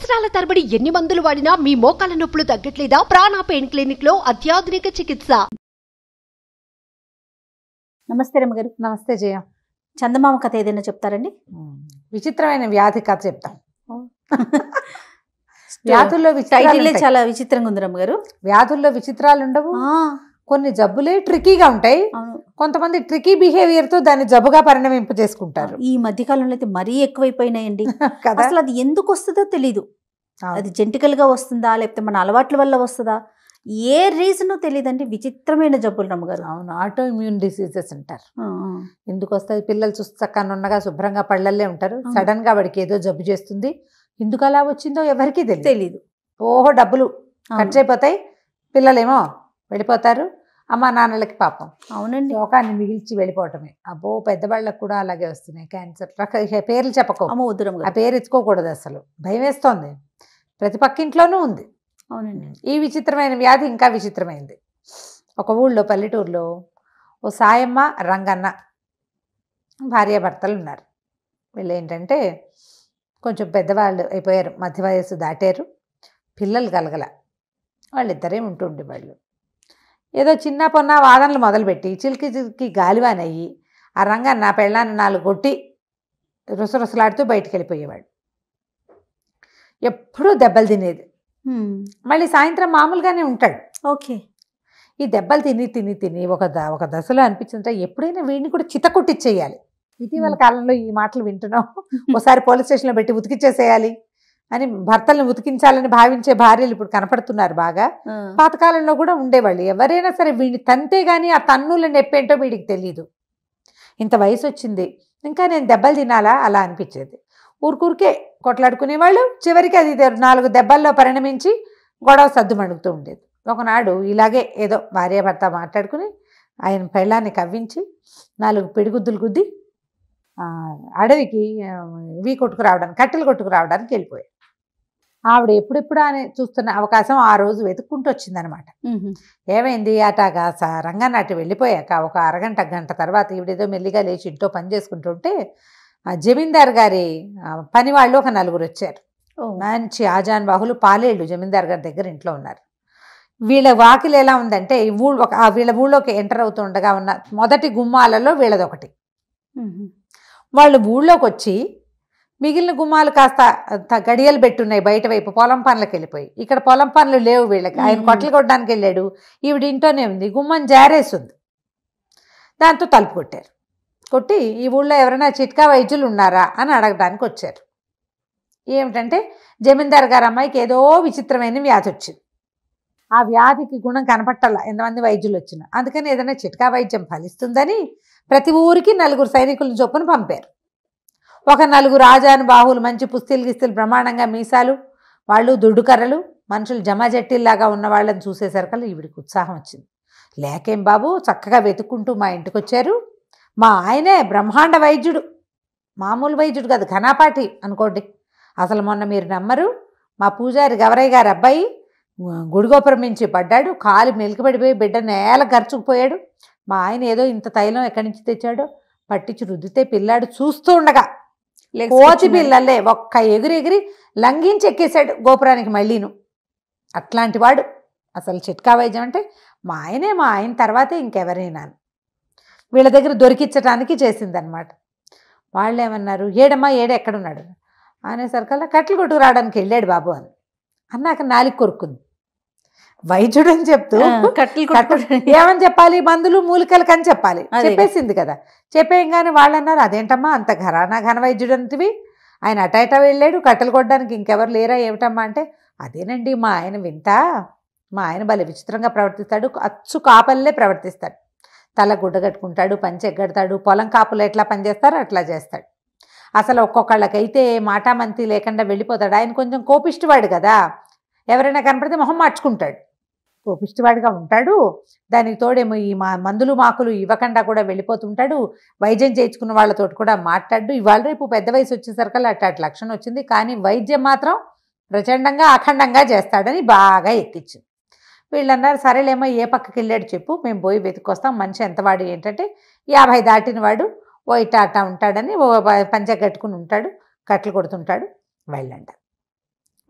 సంవత్సరాల తరబడి ఎన్ని మందులు వాడినా మీ మోకాల నొప్పులు తగ్గట్లేదా? ప్రాణ పెయిన్ క్లినిక్ లో అత్యాధునిక చికిత్స. నమస్తే రమ్మగారు. నమస్తే జయ. చందమామ కథ ఏదైనా చెప్తారండి? విచిత్రమైన వ్యాధి కథ చెప్తాం. వ్యాధుల్లో టైటిలే చాలా విచిత్రంగా ఉంది రమ్మగారు. వ్యాధుల్లో విచిత్రాలు ఉండవు. కొన్ని జబ్బులే ట్రికీగా ఉంటాయి. కొంతమంది ట్రికీ బిహేవియర్ తో దాన్ని జబ్బుగా పరిణమింప చేసుకుంటారు. ఈ మధ్య కాలంలో అయితే మరీ ఎక్కువైపోయినాయండి. అసలు అది ఎందుకు వస్తుందో తెలీదు. అది జెంటికల్ గా వస్తుందా లేకపోతే మన అలవాట్ల వల్ల వస్తుందా, ఏ రీజన్ తెలియదండి. విచిత్రమైన జబ్బులు రమ్మగారు. అవును, ఆటో ఇమ్యూన్ డిసీజెస్ అంటారు. ఎందుకు వస్తుంది? పిల్లలు చూస్తాక నున్నగా శుభ్రంగా పళ్ళల్లే ఉంటారు. సడన్ గా వాడికి ఏదో జబ్బు చేస్తుంది. ఎందుకు అలా వచ్చిందో ఎవరికి తెలీదు. ఓహో, డబ్బులు ఖర్చు అయిపోతాయి, పిల్లలేమో వెళ్ళిపోతారు, అమ్మా నాన్నలకి పాపం. అవునండి, లోకాన్ని మిగిల్చి వెళ్ళిపోవటమే. అబ్బో, పెద్దవాళ్ళకు కూడా అలాగే వస్తున్నాయి క్యాన్సర్. పేర్లు చెప్పకో, ఆ పేరు ఎత్తుకోకూడదు. అసలు భయం వేస్తోంది. ప్రతి పక్కింట్లోనూ ఉంది. అవునండి. ఈ విచిత్రమైన వ్యాధి ఇంకా విచిత్రమైంది. ఒక ఊళ్ళో, పల్లెటూరులో ఓ సాయమ్మ, రంగన్న భార్యాభర్తలు ఉన్నారు. వీళ్ళు ఏంటంటే కొంచెం పెద్దవాళ్ళు అయిపోయారు, మధ్య వయస్సు దాటారు, పిల్లలు కలగల. వాళ్ళిద్దరే ఉంటుండే వాళ్ళు. ఏదో చిన్న పొన్న వాదనలు మొదలుపెట్టి చిలికి చిలికి గాలివానయ్యి ఆ రంగన్న పెళ్ళాన్ని 4 కొట్టి రుసరుసలాడుతూ బయటికి వెళ్ళిపోయేవాడు. ఎప్పుడూ దెబ్బలు తినేది. మళ్ళీ సాయంత్రం మామూలుగానే ఉంటాడు. ఓకే. ఈ దెబ్బలు తిని తిని తిని ఒక దశలో అనిపించిందంటే ఎప్పుడైనా వీడిని కూడా చితకొట్టిచ్చేయాలి. ఇటీవల కాలంలో ఈ మాటలు వింటున్నాం. ఒకసారి పోలీస్ స్టేషన్లో పెట్టి ఉతికిచ్చేసేయాలి అని భర్తలను ఉతికించాలని భావించే భార్యలు ఇప్పుడు కనపడుతున్నారు బాగా. పాతకాలంలో కూడా ఉండేవాళ్ళు. ఎవరైనా సరే వీడిని తంతే గానీ ఆ తన్నుల నొప్పేంటో వీడికి తెలియదు. ఇంత వయసు వచ్చింది, ఇంకా నేను దెబ్బలు తినాలా అలా అనిపించేది. ఊరికే కొట్లాడుకునేవాళ్ళు. చివరికి అది 4 దెబ్బల్లో పరిణమించి గొడవ సద్దుమణుగుతూ ఉండేది. ఒకనాడు ఇలాగే ఏదో భార్యాభర్త మాట్లాడుకుని ఆయన పెళ్ళాన్ని కవ్వించి 4 పిడిగుద్దులు గుద్ది అడవికి కట్టెలు కొట్టుకురావడానికి వెళ్ళిపోయాడు. ఆవిడ ఎప్పుడెప్పుడు అని చూస్తున్న అవకాశం ఆ రోజు వెతుక్కుంటూ వచ్చిందనమాట. ఏమైంది? అటాగా రంగాన్ని అటు వెళ్ళిపోయాక ఒక అరగంట గంట తర్వాత ఈవిడేదో మెల్లిగా లేచి ఇంట్లో పని చేసుకుంటుంటే జమీందార్ గారి పని వాళ్ళు ఒక 4 వచ్చారు. మంచి ఆజాన్ బాహులు, పాలేళ్ళు జమీందార్ గారి దగ్గర ఇంట్లో ఉన్నారు. వీళ్ళ వాకిలు ఎలా ఉందంటే వీళ్ళ ఊళ్ళోకి ఎంటర్ అవుతూ ఉండగా ఉన్న మొదటి గుమ్మాలలో వీళ్ళదొకటి. వాళ్ళు ఊళ్ళోకి వచ్చి మిగిలిన గుమ్మాలు కాస్త గడియలు పెట్టున్నాయి బయట వైపు, పొలం పనులకు వెళ్ళిపోయి. ఇక్కడ పొలం పనులు లేవు వీళ్ళకి. ఆయన కొట్టలు కొట్టడానికి వెళ్ళాడు, ఈవిడ ఇంట్లోనే ఉంది. గుమ్మం జారేస్తుంది. దాంతో తలుపు కొట్టారు. కొట్టి ఈ ఊళ్ళో ఎవరైనా చిట్కా వైద్యులు ఉన్నారా అని అడగడానికి వచ్చారు. ఏమిటంటే జమీందార్ గారి అమ్మాయికి ఏదో విచిత్రమైన వ్యాధి వచ్చింది. ఆ వ్యాధికి గుణం కనపట్టాల ఎంతమంది వైద్యులు వచ్చినా. అందుకని ఏదైనా చిట్కా వైద్యం ఫలిస్తుందని ప్రతి ఊరికి 4 సైనికులను చొప్పున పంపారు. ఒక 4 రాజాను బాహువులు, మంచి పుస్తీలు గిస్తీలు, బ్రహ్మాండంగా మీసాలు, వాళ్ళు దుడ్డుకర్రలు, మనుషులు జమాజట్టిల్లాగా ఉన్న వాళ్ళని చూసేసరికల్లా ఈవిడికి ఉత్సాహం వచ్చింది. లేకేం బాబు, చక్కగా వెతుక్కుంటూ మా ఇంటికి వచ్చారు. మా ఆయనే బ్రహ్మాండ వైద్యుడు, మామూలు వైద్యుడు కాదు, ఘనాపాటి అనుకోండి. అసలు మొన్న మీరు నమ్మరు, మా పూజారి గవరయ్య గారి అబ్బాయి గుడిగోపురం నుంచి పడ్డాడు, కాలు మెలికబడిపోయి బిడ్డ నేల గరుచుకుపోయాడు. మా ఆయన ఏదో ఇంత తైలం ఎక్కడి నుంచి తెచ్చాడో పట్టించి రుద్దితే పిల్లాడు చూస్తూ ఉండగా కోతి పిల్లలే ఒక్క ఎగిరి లంఘించి ఎక్కేశాడు గోపురానికి మళ్ళీను. అట్లాంటి వాడు. అసలు చిట్కా వైద్యం అంటే మా ఆయన తర్వాతే ఇంకెవరైనా వీళ్ళ దగ్గర దొరికించడానికి చేసిందనమాట. వాళ్ళు ఏమన్నారు, ఏడమ్మా ఎక్కడున్నాడు అనేసరికల్లా కట్టెలు కొట్టుకు రావడానికి వెళ్ళాడు బాబు అని అన్నాక నాలిక కొరుక్కుంది. వైద్యుడు అని చెప్తూ ఏమని చెప్పాలి, మందులు మూలికలకు అని చెప్పాలి. చెప్పేసింది కదా. చెప్పేయంగానే వాళ్ళు అన్నారు, అదేంటమ్మా అంత ఘన వైద్యుడు అంటివి, ఆయన అటైటా వెళ్ళాడు, కట్టెలు కొట్టడానికి ఇంకెవరు లేరా ఏమిటమ్మా అంటే, అదేనండి మా ఆయన వింత, మా ఆయన భలే విచిత్రంగా ప్రవర్తిస్తాడు, అచ్చు కాపల్లే ప్రవర్తిస్తాడు. తల గుడ్డ కట్టుకుంటాడు, పంచె ఎగ్గడతాడు, పొలం కాపులు ఎట్లా పనిచేస్తారో అట్లా చేస్తాడు. అసలు ఒక్కొక్కళ్ళకైతే మాటామంతి లేకుండా వెళ్ళిపోతాడు. ఆయన కొంచెం కోపిష్టివాడు కదా, ఎవరైనా కనపడితే మొహం మార్చుకుంటాడు, కోపిష్టివాడిగా ఉంటాడు. దానికి తోడేమో ఈ మందులు మాకులు ఇవ్వకుండా కూడా వెళ్ళిపోతుంటాడు. వైద్యం చేయించుకున్న వాళ్ళతో కూడా మాట్లాడు. ఇవాళ రేపు పెద్ద వయసు వచ్చేసరికల్లా అట్ట లక్షణం వచ్చింది, కానీ వైద్యం మాత్రం ప్రచండంగా అఖండంగా చేస్తాడని బాగా ఎక్కించింది. వీళ్ళన్నారు, సరేలేమో ఏ పక్కకి వెళ్ళాడు చెప్పు, మేము పోయి వెతుక్కొస్తాం. మనిషి ఎంతవాడు ఏంటంటే 50 దాటిన వాడు, ఓ ఇట్టా అట్టా ఉంటాడని, ఓ పంచె కట్టుకుని ఉంటాడు, కట్టెలు కొడుతుంటాడు, వెళ్ళంట.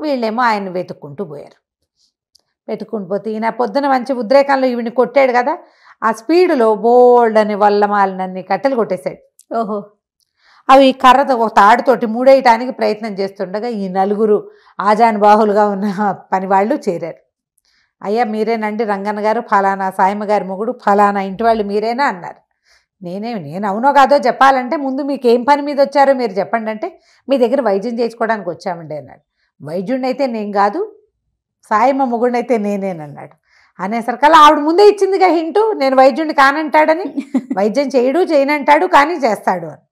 వీళ్ళేమో ఆయన వెతుక్కుంటూ పోయారు. వెతుక్కుంటూ పోతే ఈయన పొద్దున మంచి ఉద్రేకంలో ఈవిని కొట్టాడు కదా, ఆ స్పీడులో బోల్డ్ అని వల్లమాలనన్ని కట్టెలు కొట్టేశాడు. ఓహో. అవి కర్రతో ఒక తాడుతోటి మూడేయటానికి ప్రయత్నం చేస్తుండగా ఈ నలుగురు ఆజానుబాహులుగా ఉన్న పని వాళ్ళు చేరారు. అయ్యా మీరేనండి రంగన్న గారు, ఫలానా సాయమ్మ గారి మొగుడు, ఫలానా ఇంటి వాళ్ళు మీరేనా అన్నారు. నేను అవునో కాదో చెప్పాలంటే ముందు మీకు ఏం పని మీద వచ్చారో మీరు చెప్పండి అంటే, మీ దగ్గర వైద్యం చేయించుకోవడానికి వచ్చామండి అన్నాడు. వైద్యుడిని అయితే నేను కాదు, సాయమ్మ మొగుడిని అయితే నేనేనన్నాడు. అనేసరికల్లా ఆవిడ ముందే ఇచ్చిందిగా హింటు, నేను వైద్యుడిని కానంటాడని. వైద్యం చేయనంటాడు కానీ చేస్తాడు అని.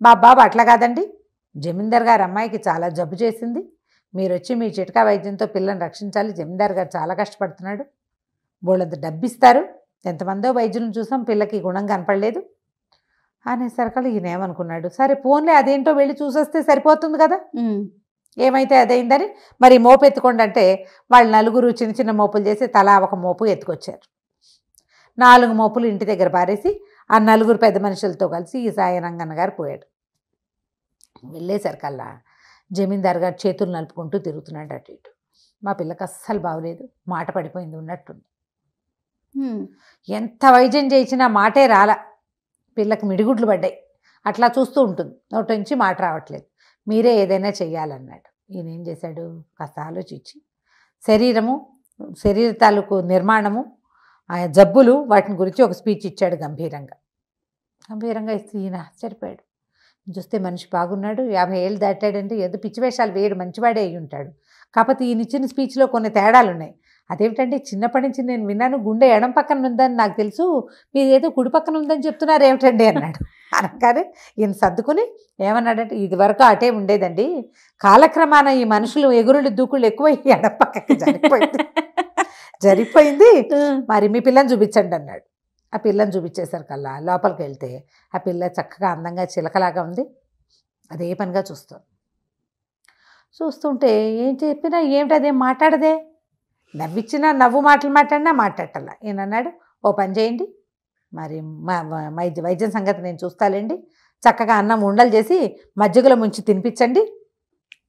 బాబు అట్లా కాదండి, జమీందార్ గారు అమ్మాయికి చాలా జబ్బు చేసింది, మీరు వచ్చి మీ చిట్కా వైద్యంతో పిల్లని రక్షించాలి, జమీందార్ గారు చాలా కష్టపడుతున్నాడు, బోళ్ళంత డబ్బిస్తారు, ఎంతమందో వైద్యులను చూసాం, పిల్లకి గుణం కనపడలేదు అనేసరికల్లా ఈయన ఏమనుకున్నాడు, సరే ఫోన్లే అదేంటో వెళ్ళి చూసొస్తే సరిపోతుంది కదా, ఏమైతే అదైందని మరి మోపు ఎత్తుకోండి అంటే వాళ్ళు నలుగురు చిన్న చిన్న మోపులు చేసి తలా ఒక మోపు ఎత్తుకొచ్చారు. 4 మోపులు ఇంటి దగ్గర పారేసి ఆ నలుగురు పెద్ద మనుషులతో కలిసి ఈ సాయి రంగన్న గారు పోయాడు. వెళ్ళేసరికల్లా జమీందార్ గారు చేతులు నలుపుకుంటూ తిరుగుతున్నాడు అటు ఇటు. మా పిల్లకి అస్సలు బాగోలేదు, మాట పడిపోయింది ఉన్నట్టుంది. ఎంత వైద్యం చేసినా మాటే రాలా, పిల్లకి మిడిగుడ్లు పడ్డాయి, అట్లా చూస్తూ ఉంటుంది, నోటి నుంచి మాట రావట్లేదు, మీరే ఏదైనా చెయ్యాలన్నాడు. ఈయన ఏం చేశాడు, కాస్త ఆలోచించి శరీర తాలూకు నిర్మాణము, ఆ జబ్బులు, వాటిని గురించి ఒక స్పీచ్ ఇచ్చాడు గంభీరంగా ఇస్తే ఈయన ఆశ్చర్యపోయాడు. చూస్తే మనిషి బాగున్నాడు, 50 ఏళ్ళు దాటాడంటే ఏదో పిచ్చి వేషాలు వేయడు, మంచివాడే అయి ఉంటాడు. కాకపోతే ఈయన ఇచ్చిన స్పీచ్లో కొన్ని తేడాలు ఉన్నాయి. అదేమిటంటే చిన్నప్పటి నుంచి నేను విన్నాను గుండె ఎడం పక్కన ఉందని నాకు తెలుసు, మీరు ఏదో కుడి పక్కన ఉందని చెప్తున్నారు ఏమిటండి అన్నాడు. అనగానే ఈయన సర్దుకుని ఏమన్నాడంటే, ఇది వరకు అటే ఉండేదండి, కాలక్రమాన ఈ మనుషులు ఎగురులు దూకుళ్ళు ఎక్కువ ఎడం పక్కకి జరిగిపోయింది, మరి మీ పిల్లని చూపించండి అన్నాడు. ఆ పిల్లని చూపించేసరికల్లా లోపలికి వెళ్తే ఆ పిల్ల చక్కగా అందంగా చిలకలాగా ఉంది, అదే పనిగా చూస్తుంటే ఏం చెప్పినా ఏమిటి అదేం మాట్లాడదే, నవ్విచ్చినా నవ్వు మాటలు మాట్లాడినా మాట్లాడాల. ఈయన అన్నాడు, ఓ పని చేయండి, మరి వైద్యం సంగతి నేను చూస్తాలేండి, చక్కగా అన్నం ఉండలు చేసి మజ్జిగలో ముంచి తినిపించండి,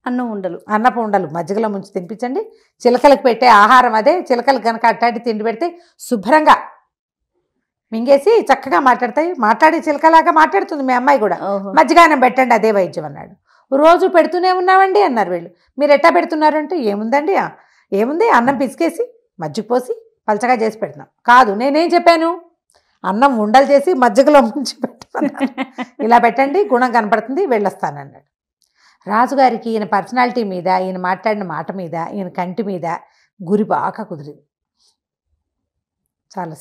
అన్నపు ఉండలు మజ్జిగలో ముంచి తినిపించండి, చిలకలకు పెట్టే ఆహారం అదే, చిలకలకు కనుక అట్టాటి తిండి పెడితే శుభ్రంగా మింగేసి చక్కగా మాట్లాడి చిలకలాగా మాట్లాడుతుంది మీ అమ్మాయి కూడా, మజ్జిగానం పెట్టండి అదే వైద్యం అన్నాడు. రోజు పెడుతూనే ఉన్నామండి అన్నారు వీళ్ళు. మీరు ఎట్టా పెడుతున్నారు అంటే, ఏముంది అన్నం పిసికేసి మజ్జిగ పోసి పలచగా చేసి పెడుతున్నాం. కాదు, నేనేం చెప్పాను, అన్నం ఉండలు చేసి మజ్జిగలో ముంచి పెట్టమన్నాను, ఇలా పెట్టండి గుణం కనపడుతుంది, వెళ్ళొస్తానన్నాడు. రాజుగారికి ఈయన పర్సనాలిటీ మీద, ఈయన మాట్లాడిన మాట మీద, ఈయన కంటి మీద గురి బాగా కుదిరింది. చాలా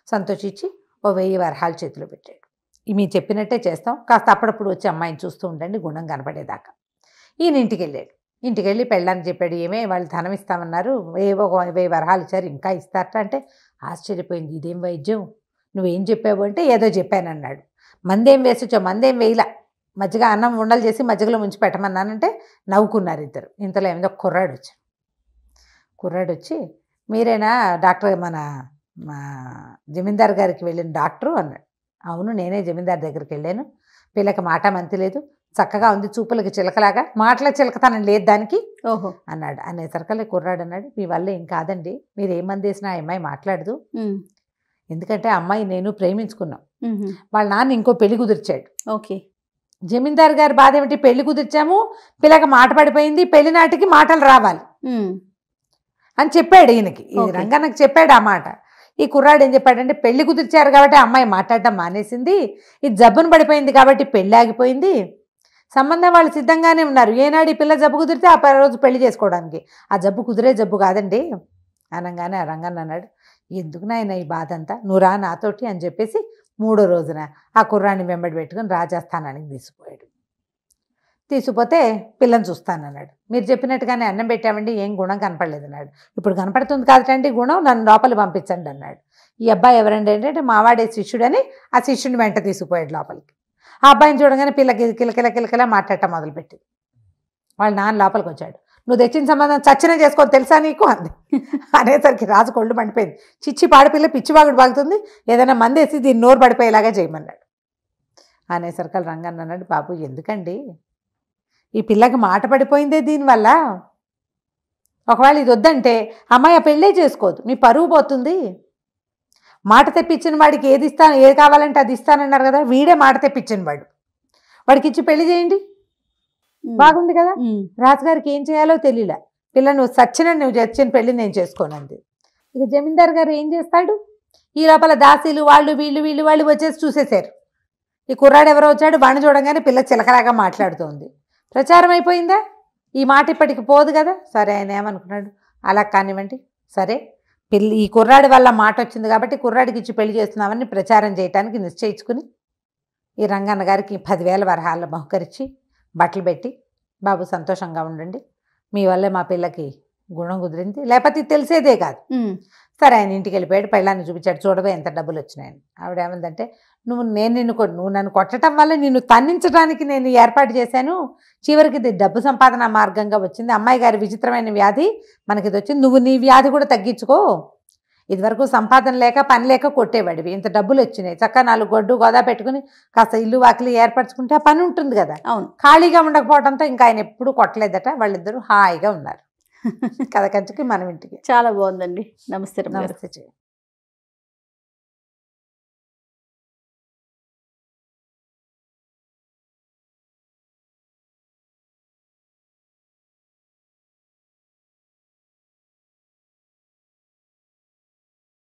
సంతోషించి ఓ 1000 వరహాలు చేతిలో పెట్టాడు. మీరు చెప్పినట్టే చేస్తాం, కాస్త అప్పుడప్పుడు వచ్చి అమ్మాయిని చూస్తూ ఉండండి గుణం కనపడేదాకా. ఈయన ఇంటికి వెళ్ళి పెళ్ళానికి చెప్పాడు, ఏమే వాళ్ళు ధనం ఇస్తామన్నారు, ఏవో 1000 వరహాలు ఇచ్చారు, ఇంకా ఇస్తారట అంటే ఆశ్చర్యపోయింది. ఇదేం వైద్యం, నువ్వేం చెప్పావు అంటే ఏదో చెప్పానన్నాడు. మందేం వేసొచ్చో, మందేం వేయలా, మజ్జిగ అన్నం ఉండలు చేసి మజ్జిగలో ముంచి పెట్టమన్నానంటే నవ్వుకున్నారు ఇద్దరు. ఇంతలో ఏమిదో కుర్రాడు వచ్చి మీరేనా డాక్టర్, మా జమీందార్ గారికి వెళ్ళిన డాక్టరు అన్నాడు. అవును, నేనే జమీందార్ దగ్గరికి వెళ్ళాను, పిల్లకి మాట మంతి లేదు, చక్కగా ఉంది, చూపులకి చిలకలాగా, మాటల చిలకతనం లేదు దానికి అన్నాడు. అనేసరికల్లా కుర్రాడు అన్నాడు, మీ వల్ల ఏం కాదండి, మీరు ఏ మంది వేసినా ఆ అమ్మాయి మాట్లాడదు, ఎందుకంటే అమ్మాయి నేను ప్రేమించుకున్నాం, వాళ్ళ నాన్న ఇంకో పెళ్లి కుదిర్చాడు. జమీందార్ గారి బాధ ఏమిటి, పెళ్లి కుదిర్చాము, పిల్లకి మాట పడిపోయింది, పెళ్లి నాటికి మాటలు రావాలి అని చెప్పాడు ఈయనకి. రంగన్నకి చెప్పాడు ఆ మాట. ఈ కుర్రాడు ఏం చెప్పాడంటే, పెళ్లి కుదిర్చారు కాబట్టి అమ్మాయి మాట్లాడటం మానేసింది, ఇది జబ్బును పడిపోయింది కాబట్టి పెళ్లి ఆగిపోయింది, సంబంధం వాళ్ళు సిద్ధంగానే ఉన్నారు, ఏనాడు ఈ పిల్ల జబ్బు కుదిరితే ఆ రోజు పెళ్లి చేసుకోవడానికి, ఆ జబ్బు కుదిరే జబ్బు కాదండి అనగానే ఆ రంగన్న అన్నాడు, ఎందుకు నాయన ఈ బాధ అంతా, నువ్వు రా నాతోటి అని చెప్పేసి 3వ రోజున ఆ కుర్రాన్ని వెంబడి పెట్టుకుని రాజస్థానానికి తీసుకుపోతే పిల్లని చూస్తానన్నాడు. మీరు చెప్పినట్టుగానే అన్నం పెట్టామండి, ఏం గుణం కనపడలేదు అన్నాడు. ఇప్పుడు కనపడుతుంది కాదటండి గుణం, నన్ను లోపల పంపించండి అన్నాడు. ఈ అబ్బాయి ఎవరండి అంటే, మావాడే శిష్యుడని ఆ శిష్యుని వెంట తీసుకుపోయాడు లోపలికి. ఆ అబ్బాయిని చూడగానే పిల్లకి కిలకిలా మాట్లాడటం మొదలుపెట్టింది. వాళ్ళ నాన్న లోపలికి వచ్చాడు, నువ్వు తెచ్చిన సంబంధం చచ్చిన చేసుకో తెలుసా నీకు అంది. అనేసరికి రాజు కొళ్ళు మండిపోయింది. చిచ్చి పాడిపిల్ల పిచ్చివాగుడు బాగుతుంది, ఏదైనా మందేసి దీన్ని నోరు పడిపోయేలాగా చేయమన్నాడు. అనేసరికి రంగన్న అన్నాడు, బాబు ఎందుకండి ఈ పిల్లకి మాట పడిపోయిందే దీనివల్ల. ఒకవేళ ఇది వద్దంటే అమ్మాయి ఆ పెళ్ళే చేసుకోదు, మీ పరువు పోతుంది. మాట తెప్పించిన వాడికి ఏది కావాలంటే అది ఇస్తానన్నారు కదా, వీడే మాట తెప్పించిన వాడికి ఇచ్చి పెళ్లి చేయండి, బాగుంది కదా. రాజుగారికి ఏం చేయాలో తెలియలే, పిల్ల నువ్వు నువ్వు చచ్చిన పెళ్లి నేను చేసుకోనంది. ఇక జమీందార్ గారు ఏం చేస్తాడు, ఈ లోపల దాసీలు వాళ్ళు వీళ్ళు వచ్చేసి చూసేశారు. ఈ కుర్రాడు ఎవరో వచ్చాడు, వాడిని చూడగానే పిల్ల చిలకలాగా మాట్లాడుతోంది. ప్రచారం అయిపోయిందా, ఈ మాట ఇప్పటికి పోదు కదా. సరే ఆయన ఏమనుకున్నాడు, అలా కానివ్వండి, సరే ఈ కుర్రాడి వల్ల మాట వచ్చింది కాబట్టి కుర్రాడికి ఇచ్చి పెళ్లి చేస్తున్నామని ప్రచారం చేయడానికి నిశ్చయించుకుని ఈ రంగన్న గారికి 10,000 వరహాల బహుకరించి బట్టలు పెట్టి, బాబు సంతోషంగా ఉండండి, మీ వల్లే మా పిల్లకి గుణం కుదిరింది, లేకపోతే తెలిసేదే కాదు. సరే ఆయన ఇంటికి వెళ్ళిపోయాడు, పెళ్ళాన్ని చూపించాడు, చూడవే ఎంత డబ్బులు వచ్చినాయని. ఆవిడ ఏమందంటే, నువ్వు నన్ను కొట్టడం వల్ల నిన్ను తన్నించడానికి నేను ఏర్పాటు చేశాను, చివరికి ఇది డబ్బు సంపాదన మార్గంగా వచ్చింది, అమ్మాయి గారి విచిత్రమైన వ్యాధి మనకి ఇది వచ్చింది, నువ్వు నీ వ్యాధి కూడా తగ్గించుకో. ఇదివరకు సంపాదన లేక పని లేక కొట్టేవాడివి, ఇంత డబ్బులు వచ్చినాయి, చక్కగా 4 గొడ్డు గోదా పెట్టుకుని కాస్త ఇల్లు వాకిలి ఏర్పరచుకుంటే ఆ పని ఉంటుంది కదా. అవును, ఖాళీగా ఉండకపోవడంతో ఇంకా ఆయన ఎప్పుడు కొట్టలేదట. వాళ్ళిద్దరూ హాయిగా ఉన్నారు. కథ కంచుకి మనం ఇంటికి. చాలా బాగుందండి. నమస్తే. నమస్తే.